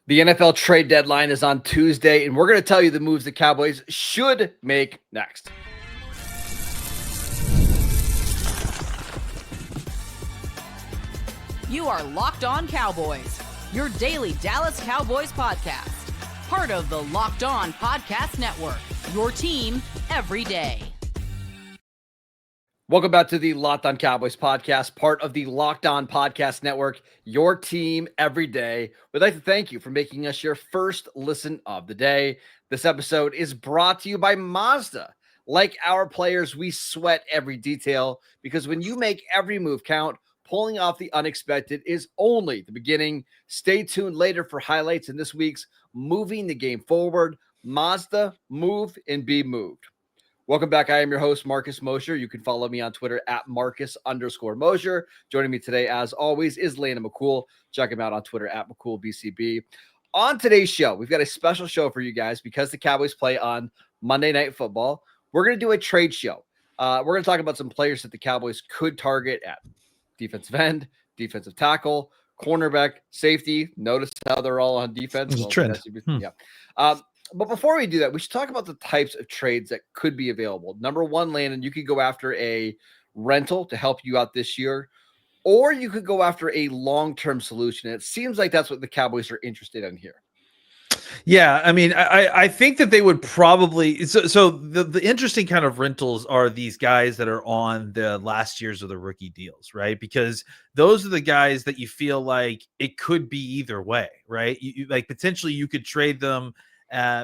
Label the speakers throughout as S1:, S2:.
S1: The NFL trade deadline is on Tuesday, and we're going to tell you the moves the Cowboys should make next.
S2: You are Locked On Cowboys, your daily Dallas Cowboys podcast. Part of the Locked On Podcast Network, your team every day.
S1: Welcome back to the Locked On Cowboys podcast, part of the Locked On Podcast Network, your team every day. We'd like to thank you for making us your first listen of the day. This episode is brought to you by Mazda. Like our players, we sweat every detail because when you make every move count, pulling off the unexpected is only the beginning. Stay tuned later for highlights in this week's Moving the Game Forward. Mazda, move and be moved. Welcome back. I am your host, Marcus Mosher. You can follow me on Twitter at Marcus_Mosher. Joining me today, as always, is Landon McCool. Check him out on Twitter at McCoolBCB. On today's show, we've got a special show for you guys because the Cowboys play on Monday Night Football. We're going to do a trade show. We're going to talk about some players that the Cowboys could target at defensive end, defensive tackle, cornerback, safety. Notice how they're all on defense.
S3: It's a trend.
S1: Yeah. But before we do that, we should talk about the types of trades that could be available. Number one, Landon, you could go after a rental to help you out this year, or you could go after a long-term solution. It seems like that's what the Cowboys are interested in here.
S3: Yeah, I mean, I think that they would probably so the interesting kind of rentals are these guys that are on the last years of the rookie deals, right? Because those are the guys that you feel like it could be either way, right? You like potentially you could trade them,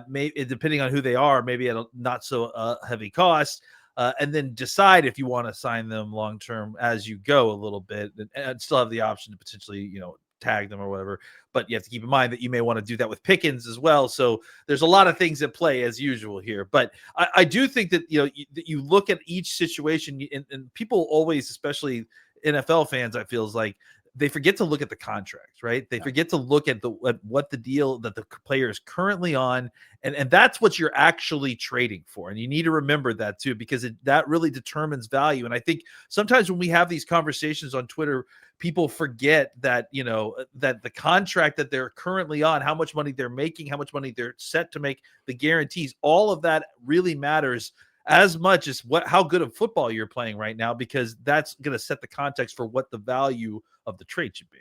S3: maybe depending on who they are, maybe at a not so heavy cost, and then decide if you want to sign them long term as you go a little bit, and still have the option to potentially tag them or whatever. But you have to keep in mind that you may want to do that with Pickens as well. So there's a lot of things at play as usual here. But I do think that that you look at each situation, and people always, especially NFL fans, I feels like they forget to look at the contracts, right? They forget to look at what the deal that the player is currently on, and that's what you're actually trading for. And you need to remember that too, because that really determines value. And I think sometimes when we have these conversations on Twitter, people forget that that the contract that they're currently on, how much money they're making, how much money they're set to make, the guarantees, all of that really matters as much as how good of football you're playing right now, because that's going to set the context for what the value of the trade should be.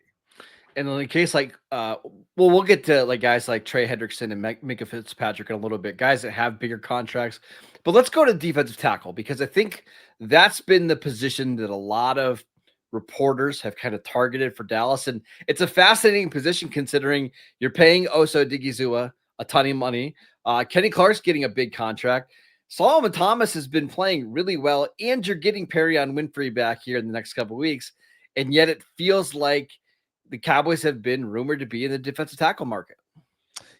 S1: And in the case like, we'll get to like guys like Trey Hendrickson and Minkah Fitzpatrick in a little bit, guys that have bigger contracts. But let's go to defensive tackle, because I think that's been the position that a lot of reporters have kind of targeted for Dallas. And it's a fascinating position considering you're paying Osa Odighizuwa a ton of money. Kenny Clark's getting a big contract. Solomon Thomas has been playing really well, and you're getting Perion Winfrey back here in the next couple of weeks. And yet it feels like the Cowboys have been rumored to be in the defensive tackle market.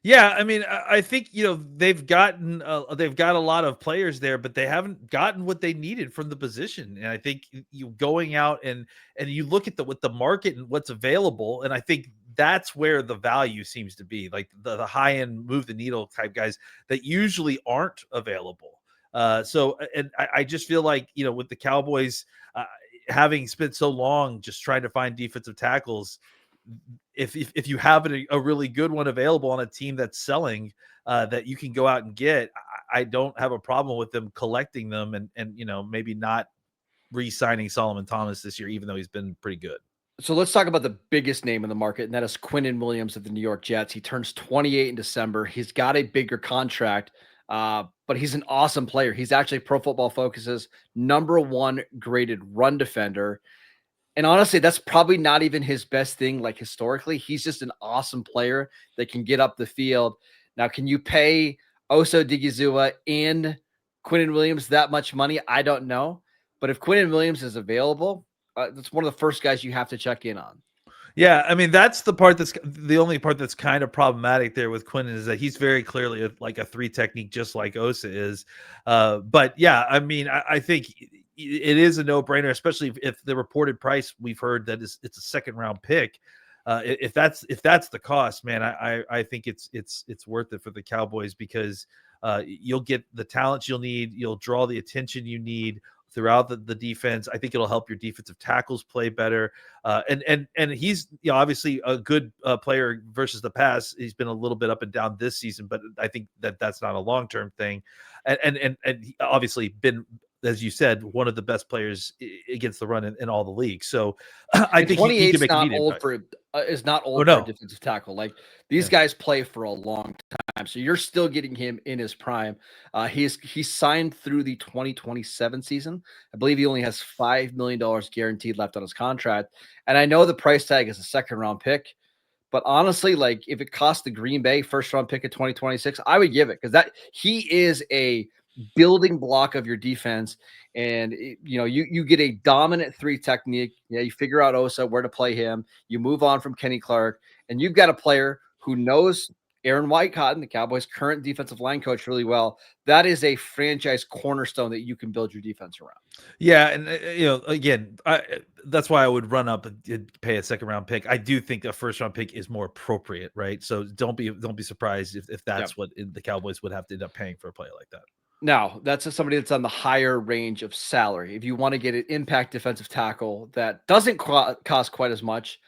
S3: Yeah, I mean, I think they've got a lot of players there, but they haven't gotten what they needed from the position. And I think you going out and you look at what the market and what's available, and I think that's where the value seems to be, like the high end move the needle type guys that usually aren't available. And I just feel like with the Cowboys having spent so long just trying to find defensive tackles, if you have a really good one available on a team that's selling that you can go out and get, I don't have a problem with them collecting them and maybe not re-signing Solomon Thomas this year, even though he's been pretty good.
S1: So let's talk about the biggest name in the market, and that is Quinnen Williams of the New York Jets. He turns 28 in December. He's got a bigger contract, but he's an awesome player. He's actually Pro Football Focus's #1 graded run defender. And honestly, that's probably not even his best thing, like historically. He's just an awesome player that can get up the field. Now, can you pay Osa Odighizuwa and Quinnen Williams that much money? I don't know. But if Quinnen Williams is available, that's one of the first guys you have to check in on.
S3: Yeah, I mean, that's the only part that's kind of problematic there with Quinnen, is that he's very clearly like a 3 technique, just like Osa is. But yeah, I mean, I think it is a no-brainer, especially if the reported price we've heard that it's a second-round pick. If that's the cost, man, I think it's worth it for the Cowboys, because you'll get the talent you'll need, you'll draw the attention you need throughout the defense. I think it'll help your defensive tackles play better. And he's obviously a good player versus the pass. He's been a little bit up and down this season, but I think that's not a long-term thing. And he obviously been, as you said, one of the best players against the run in all the league. So I think he can make
S1: not
S3: an
S1: old
S3: impact.
S1: for is not
S3: Oh,
S1: old
S3: no.
S1: for a defensive tackle. Like these guys play for a long time, so you're still getting him in his prime. He's signed through the 2027 season. I believe he only has $5 million guaranteed left on his contract, and I know the price tag is a second round pick. But honestly, like if it cost the Green Bay first round pick of 2026, I would give it because that he is a building block of your defense. And you get a dominant 3 technique. Yeah, you figure out Osa where to play him. You move on from Kenny Clark, and you've got a player who knows Aaron Whitecotton, the Cowboys' current defensive line coach, really well. That is a franchise cornerstone that you can build your defense around.
S3: Yeah, and again, that's why I would run up and pay a second round pick. I do think a first round pick is more appropriate, right? So don't be surprised if that's what the Cowboys would have to end up paying for a player like that.
S1: Now, that's somebody that's on the higher range of salary. If you want to get an impact defensive tackle that doesn't cost quite as much,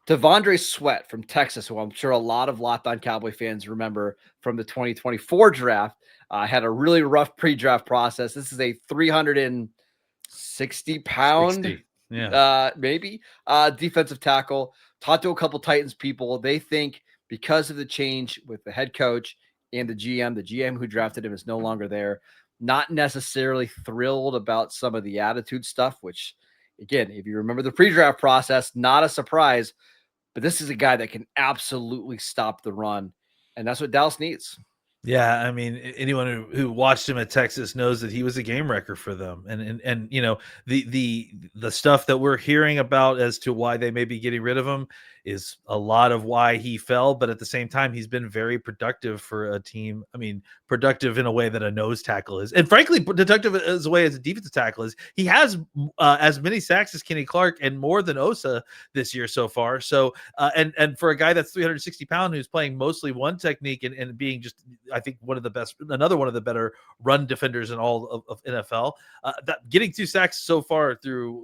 S1: Devondre Sweat from Texas, who I'm sure a lot of Locked On Cowboy fans remember from the 2024 draft, had a really rough pre-draft process. This is a 360-pound, maybe defensive tackle. Talked to a couple Titans people. They think because of the change with the head coach and the GM who drafted him is no longer there. Not necessarily thrilled about some of the attitude stuff, which, again, if you remember the pre-draft process, not a surprise. But this is a guy that can absolutely stop the run, and that's what Dallas needs.
S3: Yeah, I mean, anyone who watched him at Texas knows that he was a game wrecker for them. And the stuff that we're hearing about as to why they may be getting rid of him is a lot of why he fell. But at the same time, he's been very productive for a team. I mean, productive in a way that a nose tackle is, and frankly, productive as a way as a defensive tackle is. He has as many sacks as Kenny Clark and more than Osa this year so far. So, and for a guy that's 360 pounds who's playing mostly one technique and being just, I think another one of the better run defenders in all of NFL. That getting 2 sacks so far through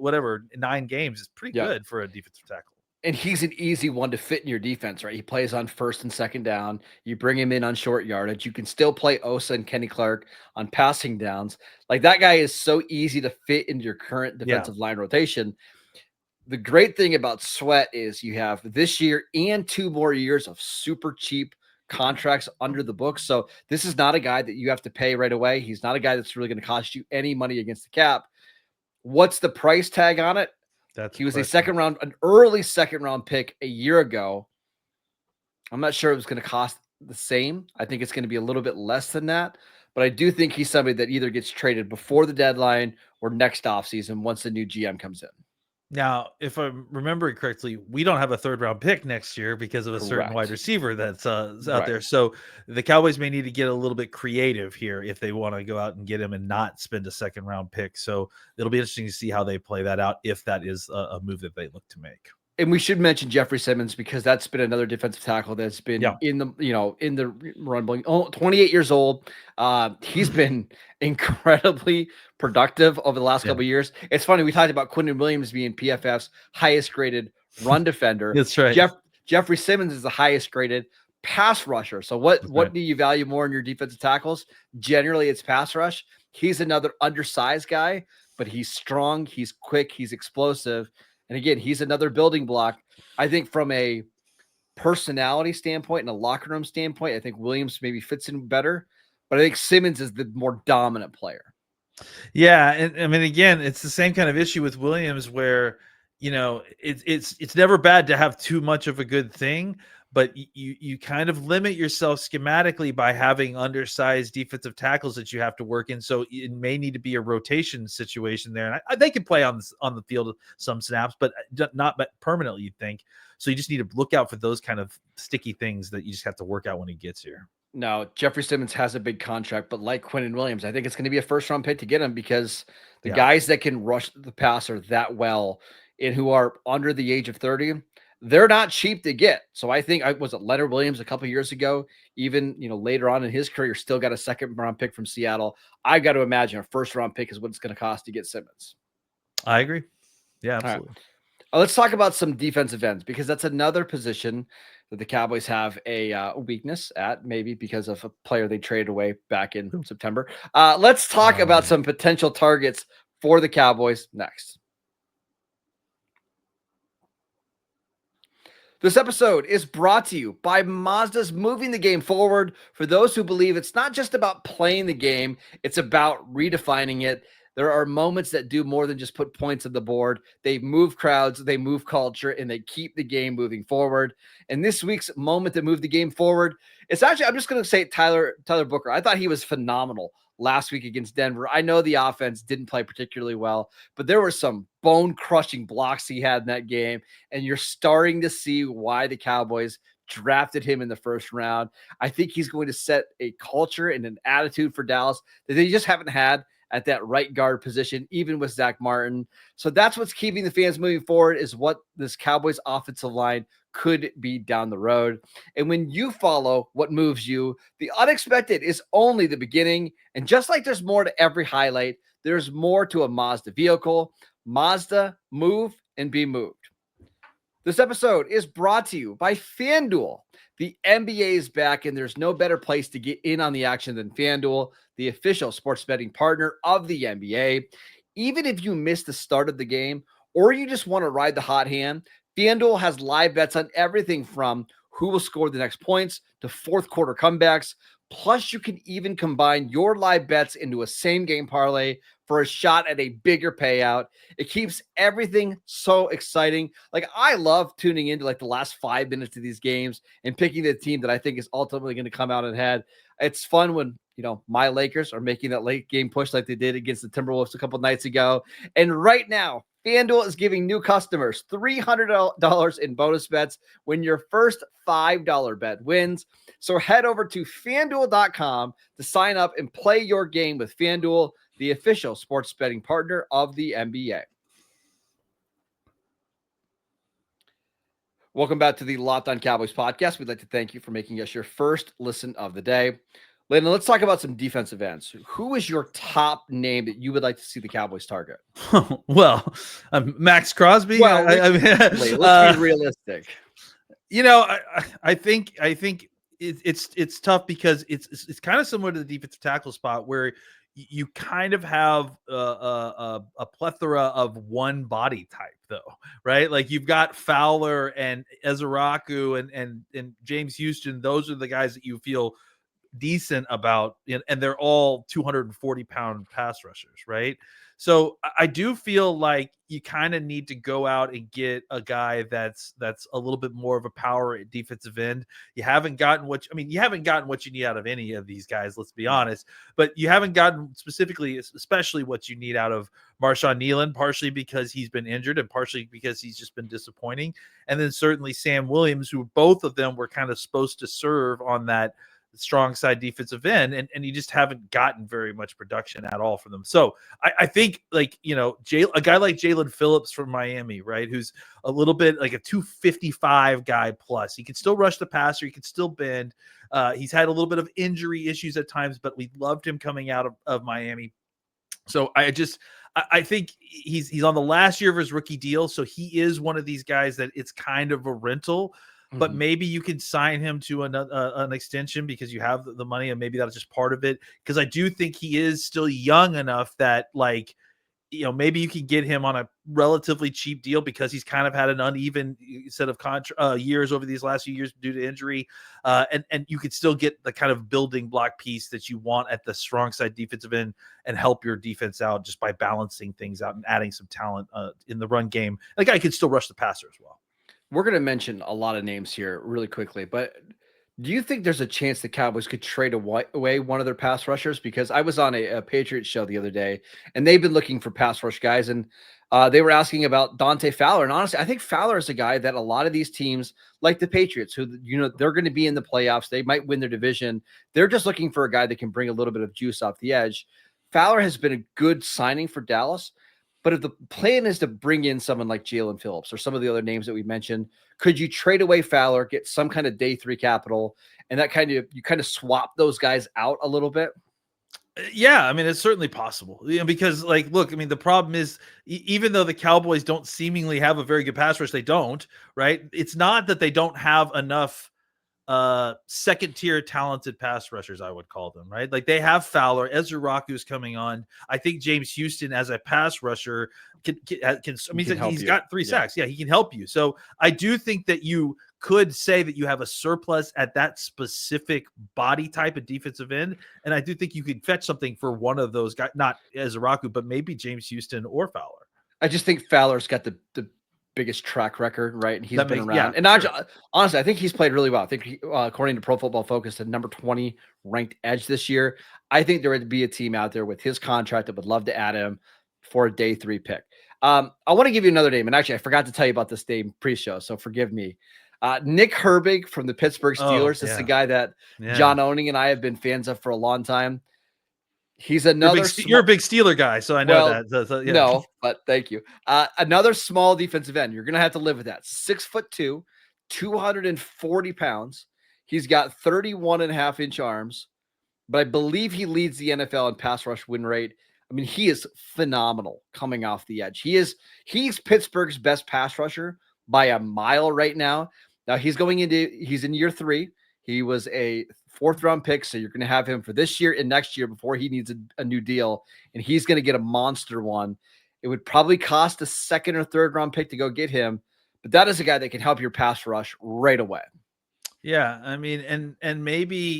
S3: 9 games is pretty good for a defensive tackle.
S1: And he's an easy one to fit in your defense, right? He plays on first and second down. You bring him in on short yardage. You can still play Osa and Kenny Clark on passing downs. Like that guy is so easy to fit into your current defensive line rotation. The great thing about Sweat is you have this year and 2 more years of super cheap contracts under the books. So this is not a guy that you have to pay right away. He's not a guy that's really going to cost you any money against the cap. What's the price tag on it? He was an early second round pick a year ago. I'm not sure it was going to cost the same. I think it's going to be a little bit less than that, but I do think he's somebody that either gets traded before the deadline or next offseason once the new GM comes in.
S3: Now, if I'm remembering correctly, we don't have a 3rd round pick next year because of a certain wide receiver that's out there. So the Cowboys may need to get a little bit creative here if they want to go out and get him and not spend a 2nd round pick. So it'll be interesting to see how they play that out if that is a move that they look to make.
S1: And we should mention Jeffrey Simmons because that's been another defensive tackle that's been in the run. 28 years old. He's been incredibly productive over the last couple of years. It's funny. We talked about Quinnen Williams being PFF's highest graded run defender.
S3: That's right.
S1: Jeffrey Simmons is the highest graded pass rusher. So what do you value more in your defensive tackles? Generally, it's pass rush. He's another undersized guy, but he's strong. He's quick. He's explosive. And again, he's another building block. I think from a personality standpoint and a locker room standpoint, I think Williams maybe fits in better, but I think Simmons is the more dominant player.
S3: Yeah. And I mean, again, it's the same kind of issue with Williams where, it's never bad to have too much of a good thing, but you kind of limit yourself schematically by having undersized defensive tackles that you have to work in. So it may need to be a rotation situation there. And they can play on the field some snaps, but not permanently, you'd think. So you just need to look out for those kind of sticky things that you just have to work out when he gets here.
S1: No, Jeffrey Simmons has a big contract, but like Quinnen Williams, I think it's going to be a 1st round pick to get him because the guys that can rush the passer that well and who are under the age of 30, they're not cheap to get. So I think I was it Leonard Williams a couple years ago, even later on in his career, still got a second round pick from Seattle. I got to imagine a first round pick is what it's going to cost to get Simmons.
S3: I agree. Yeah,
S1: All right.
S3: absolutely.
S1: Let's talk about some defensive ends because that's another position that the Cowboys have a weakness at, maybe because of a player they traded away back in September. Let's talk about some potential targets for the Cowboys next. This episode is brought to you by Mazda's moving the game forward for those who believe it's not just about playing the game, it's about redefining it. There are moments that do more than just put points on the board. They move crowds, they move culture, and they keep the game moving forward. And this week's moment that moved the game forward, it's actually, I'm just going to say Tyler Booker. I thought he was phenomenal last week against Denver. I know the offense didn't play particularly well, but there were some bone-crushing blocks he had in that game, and you're starting to see why the Cowboys drafted him in the first round. I think he's going to set a culture and an attitude for Dallas that they just haven't had at that right guard position, even with Zach Martin. So that's what's keeping the fans moving forward, is what this Cowboys offensive line could be down the road. And when you follow what moves you, the unexpected is only the beginning. And just like there's more to every highlight, there's more to a Mazda vehicle. Mazda, move and be moved. This episode is brought to you by FanDuel. The NBA is back, and there's no better place to get in on the action than FanDuel, the official sports betting partner of the NBA. Even if you miss the start of the game or you just want to ride the hot hand, FanDuel has live bets on everything from who will score the next points to fourth quarter comebacks. Plus, you can even combine your live bets into a same game parlay for a shot at a bigger payout. It keeps everything so exciting. Like, I love tuning into like the last 5 minutes of these games and picking the team that I think is ultimately going to come out ahead. It's fun when, my Lakers are making that late game push like they did against the Timberwolves a couple nights ago. And right now, FanDuel is giving new customers $300 in bonus bets when your first $5 bet wins. So head over to FanDuel.com to sign up and play your game with FanDuel, the official sports betting partner of the NBA. Welcome back to the Locked On Cowboys podcast. We'd like to thank you for making us your first listen of the day. Landon, let's talk about some defensive ends. Who is your top name that you would like to see the Cowboys target?
S3: Well, Max Crosby.
S1: Well, let's be realistic.
S3: I think it's tough because it's kind of similar to the defensive tackle spot where you kind of have a plethora of one body type, though, right? Like you've got Fowler and Ezeraku and James Houston. Those are the guys that you feel decent about, and they're all 240-pound pass rushers, right? So I do feel like you kind of need to go out and get a guy that's a little bit more of a power at defensive end. You haven't gotten what you need out of any of these guys, let's be honest, but you haven't gotten specifically, especially what you need out of Marshawn Nealon, partially because he's been injured and partially because he's just been disappointing. And then certainly Sam Williams, who both of them were kind of supposed to serve on that strong side defensive end, and you just haven't gotten very much production at all from them. So I think a guy like Jaelan Phillips from Miami, right, who's a little bit like a 255 guy plus. He can still rush the passer, he can still bend. He's had a little bit of injury issues at times, but we loved him coming out of Miami. So I think he's on the last year of his rookie deal, so he is one of these guys that it's kind of a rental. But maybe you can sign him to an extension because you have the money, and maybe that's just part of it. Because I do think he is still young enough that, maybe you can get him on a relatively cheap deal because he's kind of had an uneven set of years over these last few years due to injury. And you could still get the kind of building block piece that you want at the strong side defensive end and help your defense out just by balancing things out and adding some talent in the run game. The guy could still rush the passer as well.
S1: We're going to mention a lot of names here really quickly, but do you think there's a chance the Cowboys could trade away one of their pass rushers? Because I was on a Patriots show the other day, and they've been looking for pass rush guys, and they were asking about Dante Fowler. And honestly, I think Fowler is a guy that a lot of these teams, like the Patriots, who, they're going to be in the playoffs. They might win their division. They're just looking for a guy that can bring a little bit of juice off the edge. Fowler has been a good signing for Dallas. But if the plan is to bring in someone like Jaelan Phillips or some of the other names that we mentioned, could you trade away Fowler, get some kind of day 3 capital, and that you kind of swap those guys out a little bit?
S3: Yeah, I mean, it's certainly possible, because like, look, I mean, the problem is even though the Cowboys don't seemingly have a very good pass rush, they don't, right? It's not that they don't have enough second tier talented pass rushers, I would call them, right? Like they have Fowler, Ezra Raku's coming on. I think James Houston as a pass rusher can I mean, he's got 3 sacks. Yeah, he can help you. So I do think that you could say that you have a surplus at that specific body type of defensive end. And I do think you could fetch something for one of those guys, not Ezra Raku, but maybe James Houston or Fowler.
S1: I just think Fowler's got the biggest track record, right? And he's been around.
S3: Yeah,
S1: and honestly, I think he's played really well. I think he, according to Pro Football Focus, the number 20 ranked edge this year. I think there would be a team out there with his contract that would love to add him for a day 3 pick. I want to give you another name. And actually, I forgot to tell you about this name pre-show, so forgive me. Nick Herbig from the Pittsburgh Steelers. This is a guy that John Owning and I have been fans of for a long time. He's another.
S3: You're a big Steeler guy, so I know that. So, yeah.
S1: No, but thank you. Another small defensive end. You're going to have to live with that. 6'2", 240 pounds. He's got 31.5-inch arms, but I believe he leads the NFL in pass rush win rate. I mean, he is phenomenal coming off the edge. He's Pittsburgh's best pass rusher by a mile right now. Now he's in year 3. He was a 4th round pick. So you're going to have him for this year and next year before he needs a new deal. And he's going to get a monster one. It would probably cost a 2nd or 3rd round pick to go get him, but that is a guy that can help your pass rush right away.
S3: Yeah. I mean, and maybe,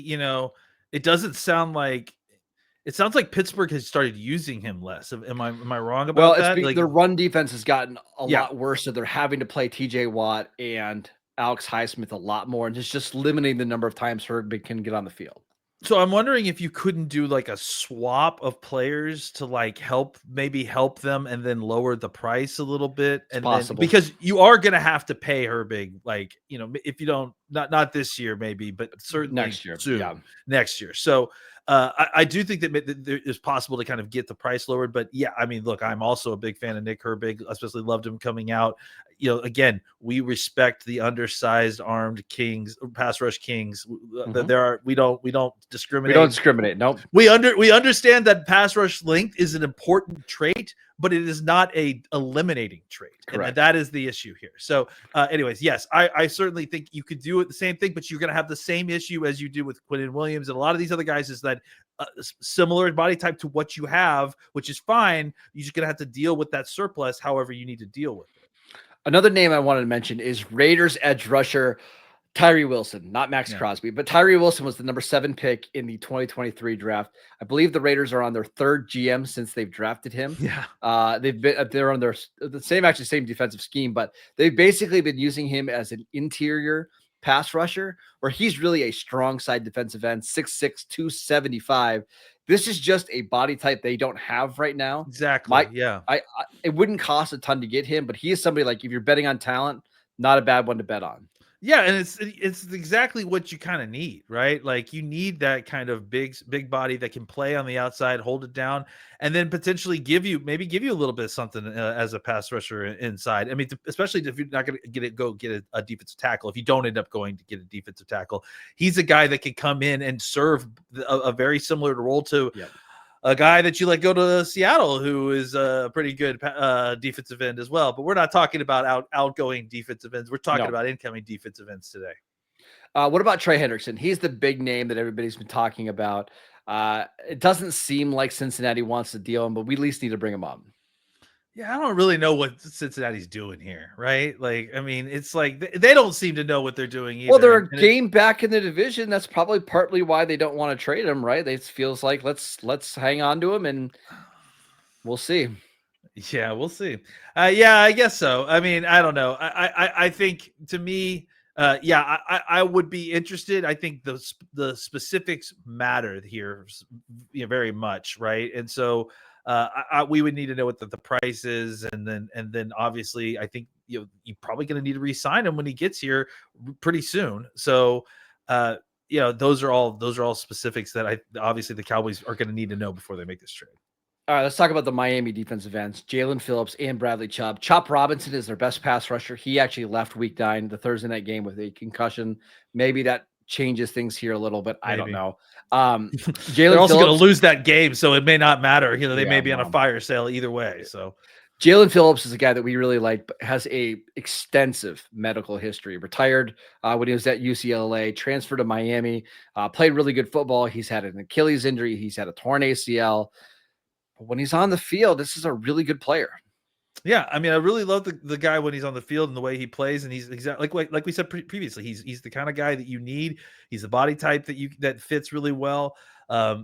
S3: it sounds like Pittsburgh has started using him less. Am I wrong about that?
S1: Their run defense has gotten a lot worse. So they're having to play TJ Watt and Alex Highsmith a lot more, and it's just limiting the number of times Herbig can get on the field.
S3: So I'm wondering if you couldn't do like a swap of players to like help them and then lower the price a little bit.
S1: It's possible.
S3: Because you are going to have to pay Herbig, like, if you don't, not this year, maybe, but certainly
S1: next year,
S3: next year. So I do think that it's possible to kind of get the price lowered, but yeah, I mean, look, I'm also a big fan of Nick Herbig, especially loved him coming out. Again, we respect the undersized armed kings, pass rush kings. Mm-hmm. We don't discriminate.
S1: We don't discriminate. Nope.
S3: We understand that pass rush length is an important trait, but it is not a eliminating trait.
S1: Correct.
S3: And that is the issue here. So anyways, yes, I certainly think you could do it the same thing, but you're going to have the same issue as you do with Quinnen Williams and a lot of these other guys, is that similar body type to what you have, which is fine. You're just going to have to deal with that surplus however you need to deal with it.
S1: Another name I wanted to mention is Raiders edge rusher Tyree Wilson, not Max Crosby, but Tyree Wilson was the number 7 pick in the 2023 draft. I believe the Raiders are on their 3rd GM since they've drafted him.
S3: Yeah.
S1: They're on the same defensive scheme, but they've basically been using him as an interior pass rusher where he's really a strong side defensive end, 6'6", 275. This is just a body type they don't have right now.
S3: Exactly.
S1: It wouldn't cost a ton to get him, but he is somebody like, if you're betting on talent, not a bad one to bet on.
S3: Yeah, and it's exactly what you kind of need, right? Like you need that kind of big body that can play on the outside, hold it down, and then potentially give you a little bit of something as a pass rusher inside. I mean, especially if you're not going to get a defensive tackle. If you don't end up going to get a defensive tackle, he's a guy that can come in and serve a very similar role to. Yep. A guy that you let go to Seattle, who is a pretty good defensive end as well. But we're not talking about outgoing defensive ends. We're talking about incoming defensive ends today.
S1: What about Trey Hendrickson? He's the big name that everybody's been talking about. It doesn't seem like Cincinnati wants to deal him, but we at least need to bring him up.
S3: Yeah, I don't really know what Cincinnati's doing here, right? Like, I mean, it's like they don't seem to know what they're doing either.
S1: Well, they're a game back in the division. That's probably partly why they don't want to trade him, right? It feels like let's hang on to him and we'll see.
S3: Yeah, we'll see. Yeah, I guess so. I mean, I don't know. I think to me, I would be interested. I think the specifics matter here, very much, right? And so. We would need to know what the price is, and then obviously I think you're probably going to need to re-sign him when he gets here pretty soon. So those are all specifics that obviously the Cowboys are going to need to know before they make this trade.
S1: All right, let's talk about the Miami defensive ends, Jaelan Phillips and Bradley Chubb. Chop Robinson is their best pass rusher. He actually left week 9, the Thursday night game, with a concussion. Maybe that changes things here a little bit. I don't
S3: Maybe.
S1: know.
S3: They're
S1: Jaelan
S3: also going
S1: Phillips,
S3: to lose that game, so it may not matter. They
S1: yeah,
S3: may be on a
S1: well,
S3: fire sale either way. So
S1: Jaelan Phillips is a guy that we really like, but has a extensive medical history. Retired when he was at UCLA, transferred to Miami, played really good football. He's had an Achilles injury. He's had a torn ACL. But when he's on the field, this is a really good player.
S3: yeah, I mean, I really love the guy when he's on the field and the way he plays, and he's exactly like we said previously. He's the kind of guy that you need. He's the body type that fits really well.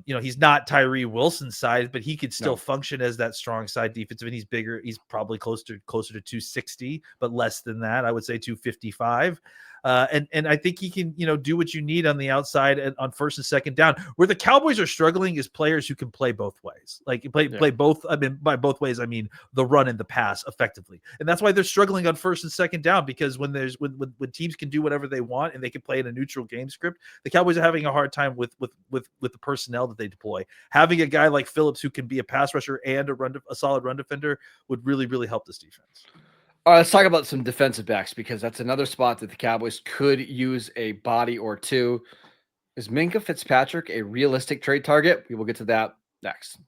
S3: He's not Tyree Wilson size, but he could still function as that strong side defensive. And he's bigger. He's probably closer to 260, but less than that. I would say 255. And I think he can, do what you need on the outside and on first and second down. Where the Cowboys are struggling is players who can play both ways. Like play both. I mean, by both ways, I mean the run and the pass effectively. And that's why they're struggling on first and second down, because when teams can do whatever they want and they can play in a neutral game script, the Cowboys are having a hard time with the personnel that they deploy. Having a guy like Phillips who can be a pass rusher and a solid run defender would really, really help this defense.
S1: All right, let's talk about some defensive backs, because that's another spot that the Cowboys could use a body or two. Is Minkah Fitzpatrick a realistic trade target? We will get to that next.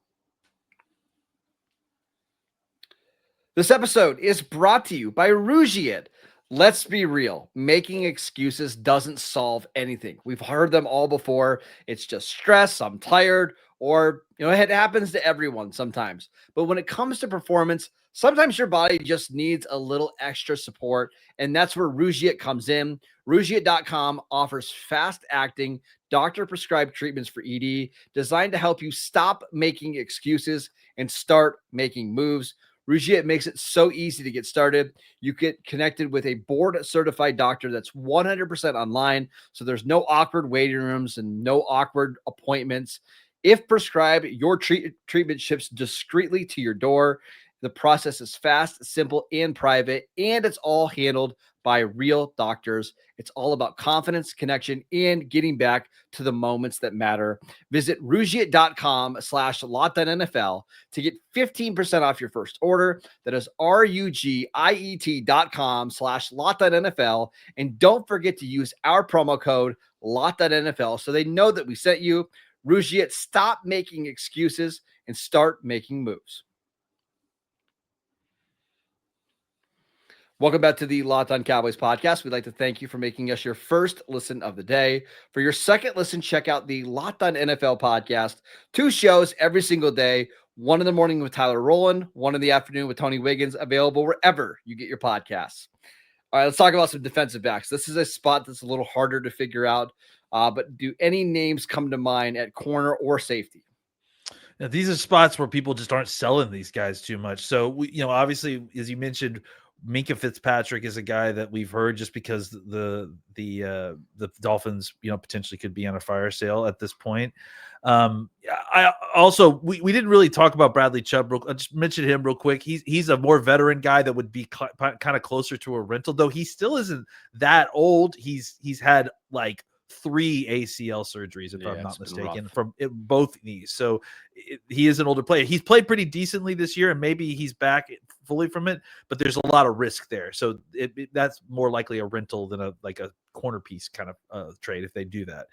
S1: This episode is brought to you by Rougiet. Let's be real. Making excuses doesn't solve anything. We've heard them all before. It's just stress. I'm tired. Or, it happens to everyone sometimes. But when it comes to performance, sometimes your body just needs a little extra support. And that's where Rougiet comes in. Rougiet.com offers fast-acting, doctor-prescribed treatments for ED designed to help you stop making excuses and start making moves. Rougiet makes it so easy to get started. You get connected with a board-certified doctor that's 100% online, so there's no awkward waiting rooms and no awkward appointments. If prescribed, your treatment ships discreetly to your door. The process is fast, simple, and private, and it's all handled by real doctors. It's all about confidence, connection, and getting back to the moments that matter. Visit Rougiet.com/LockedOnNFL to get 15% off your first order. That is RUGIET.com/LockedOnNFL. And don't forget to use our promo code LockedOnNFL so they know that we sent you. Rougiet, stop making excuses and start making moves. Welcome back to the Locked On Cowboys podcast. We'd like to thank you for making us your first listen of the day. For your second listen, check out the Locked On NFL podcast. 2 shows every single day. 1 in the morning with Tyler Rowland, 1 in the afternoon with Tony Wiggins, available wherever you get your podcasts. All right, let's talk about some defensive backs. This is a spot that's a little harder to figure out, but do any names come to mind at corner or safety?
S3: Now, these are spots where people just aren't selling these guys too much. So, obviously, as you mentioned, Minkah Fitzpatrick is a guy that we've heard just because the Dolphins, potentially could be on a fire sale at this point. I also we didn't really talk about Bradley Chubb. I just mentioned him real quick. He's a more veteran guy that would be kind of closer to a rental, though he still isn't that old. He's had like 3 ACL surgeries, if I'm not mistaken, from both knees. So he is an older player. He's played pretty decently this year, and maybe he's back fully from it, but there's a lot of risk there. So that's more likely a rental than a corner piece kind of trade if they do that.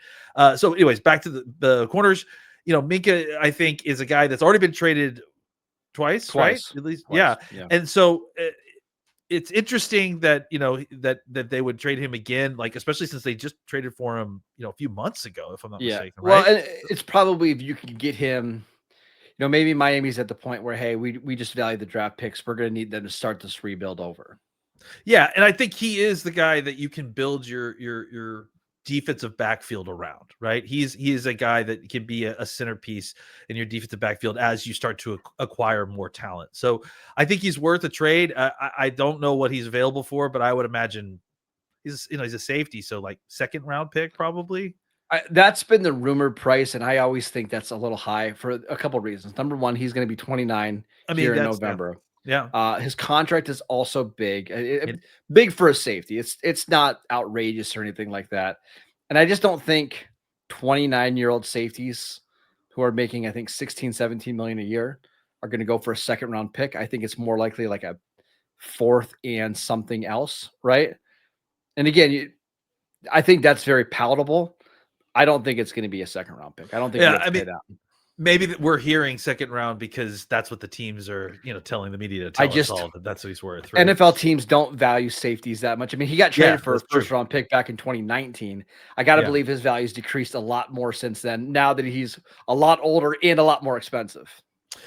S3: So anyways, back to the corners. Minkah, I think, is a guy that's already been traded twice. Right? At least,
S1: twice.
S3: Yeah. And so it's interesting that that they would trade him again, especially since they just traded for him a few months ago, if I'm not mistaken. Right?
S1: Well, and it's probably, if you can get him, maybe Miami's at the point where, hey, we just value the draft picks. We're going to need them to start this rebuild over.
S3: Yeah, and I think he is the guy that you can build your defensive backfield around, right? He is a guy that can be a centerpiece in your defensive backfield as you start to acquire more talent. So I think he's worth a trade. I don't know what he's available for, but I would imagine he's a safety, so second round pick probably.
S1: That's been the rumored price, and I always think that's a little high for a couple of reasons. Number one, he's going to be 29 here in November.
S3: Yeah.
S1: His contract is also big, big for a safety. It's not outrageous or anything like that. And I just don't think 29-year-old safeties who are making, I think, 16, 17 million a year are going to go for a second round pick. I think it's more likely like a fourth and something else, right? And again, I think that's very palatable. I don't think it's going to be a second round pick. I don't think we have to pay that.
S3: Maybe we're hearing second round because that's what the teams are, telling the media to tell us all that that's what he's worth. Right?
S1: NFL teams don't value safeties that much. I mean, he got traded for a first round pick back in 2019. I got to believe his value's decreased a lot more since then, now that he's a lot older and a lot more expensive.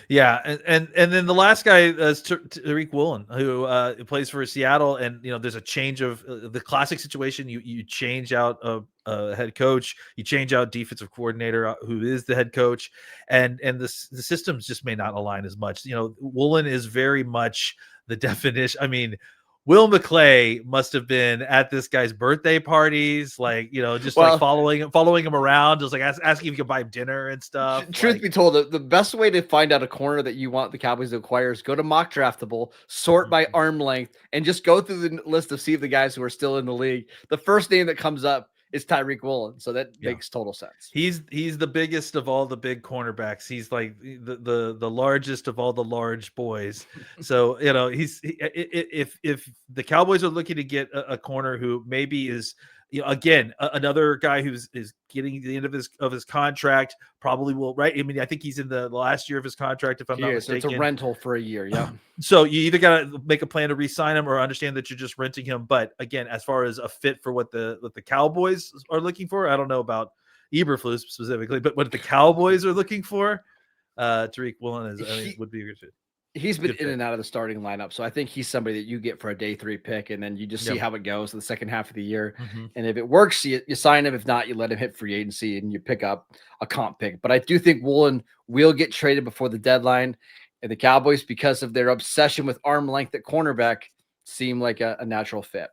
S3: Yeah, and then the last guy is Tariq Woolen, who plays for Seattle, and there's a change of the classic situation. You change out a head coach, you change out defensive coordinator who is the head coach, and the systems just may not align as much. Woolen is very much the definition. I mean, Will McClay must have been at this guy's birthday parties, like, just like following him around, just like asking if you could buy him dinner and stuff.
S1: Truth be told, the best way to find out a corner that you want the Cowboys to acquire is go to Mock Draftable, sort by arm length, and just go through the list of see if the guys who are still in the league. The first name that comes up is Tyree Wilson, so that makes total sense.
S3: He's the biggest of all the big cornerbacks. He's like the largest of all the large boys. So if the Cowboys are looking to get a corner who maybe is again another guy who's getting the end of his contract, probably will, right? I mean, I think he's in the last year of his contract, if I'm not mistaken.
S1: So it's a rental for a year. Yeah.
S3: So you either got to make a plan to re-sign him or understand that you're just renting him. But again, as far as a fit for what the Cowboys are looking for, I don't know about Eberflus specifically, but what the Cowboys are looking for, Tariq Woolen would be a good fit.
S1: He's been in and out of the starting lineup, so I think he's somebody that you get for a day 3 pick, and then you just see how it goes in the second half of the year. And if it works, you sign him. If not, you let him hit free agency and you pick up a comp pick. But I do think Woolen will get traded before the deadline, and the Cowboys, because of their obsession with arm length at cornerback, seem like a natural fit.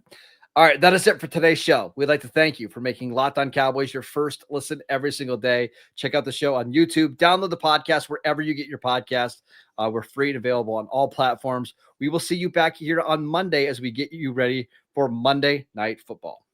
S1: All right, that is it for today's show. We'd like to thank you for making Locked On Cowboys your first listen every single day. Check out the show on YouTube. Download the podcast wherever you get your podcast. We're free and available on all platforms. We will see you back here on Monday as we get you ready for Monday Night Football.